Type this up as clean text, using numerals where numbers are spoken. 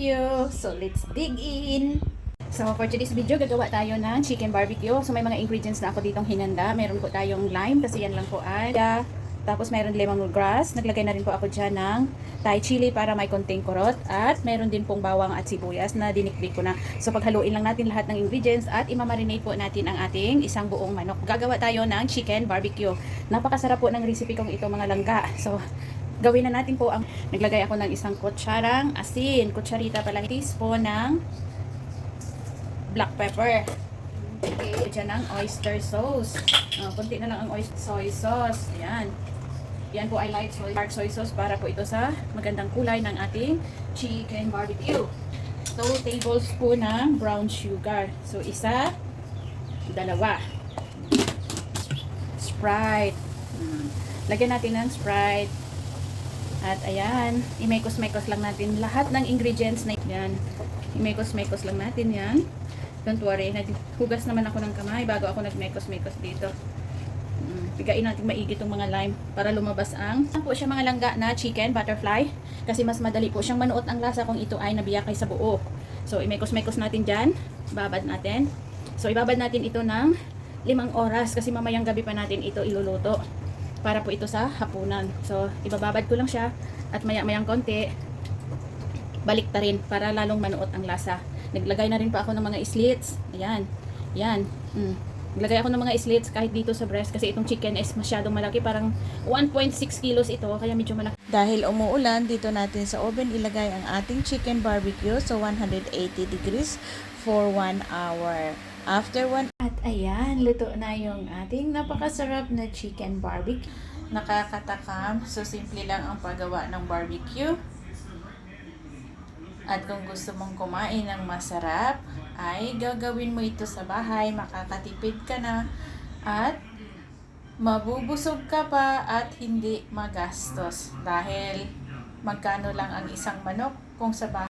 barbecue. So let's dig in. So for today's video, gagawa tayo ng chicken barbecue. So may mga ingredients na ako ditong hinanda. Meron po tayong lime kasi yan lang po ay. Tapos meron lemongrass. Naglagay na rin po ako dyan ng Thai chili para may konting kurot. At meron din pong bawang at sibuyas na dinikdik ko na. So paghaluin lang natin lahat ng ingredients at imamarinate po natin ang ating isang buong manok. Gagawa tayo ng chicken barbecue. Napakasarap po ng recipe kong ito mga langga. So gawin na natin po ang naglagay ako ng isang kutsarang asin. Kutsarita pala teaspoon ng black pepper. Okay, dyan ang oyster sauce. Kunti na lang ang soy sauce. Ayan. Yan po ay dark soy sauce para po ito sa magandang kulay ng ating chicken barbecue. 2 tablespoon ng brown sugar. So, isa, dalawa. Sprite. Lagyan natin ng Sprite. At ayan, imekos-mekos lang natin lahat ng ingredients na yan. Imekos-mekos lang natin yan. Don't worry, hugas naman ako ng kamay bago ako nagmekos-mekos dito. Pigain natin maigi itong mga lime para lumabas ang po siya mga langga na chicken butterfly kasi mas madali po siyang manuot ang lasa kung ito ay nabiyakay sa buo. So imekos-mekos natin dyan, babad natin. So ibabad natin ito ng 5 oras kasi mamayang gabi pa natin ito iluluto para po ito sa hapunan. So ibababad ko lang siya at maya-mayang konti balik ta rin para lalong manuot ang lasa. Naglagay na rin pa ako ng mga slits. Ayan. Yan. Naglagay ako ng mga slits kahit dito sa breast kasi itong chicken is masyadong malaki. Parang 1.6 kilos ito kaya medyo malaki. Dahil umuulan, dito natin sa oven ilagay ang ating chicken barbecue sa 180 degrees for 1 hour. After 1 At ayan, luto na yung ating napakasarap na chicken barbecue. nakakatakam, so simple lang ang paggawa ng barbecue. At kung gusto mong kumain ng masarap, ay gagawin mo ito sa bahay, makakatipid ka na, at mabubusog ka pa at hindi magastos. Dahil magkano lang ang isang manok kung sa bahay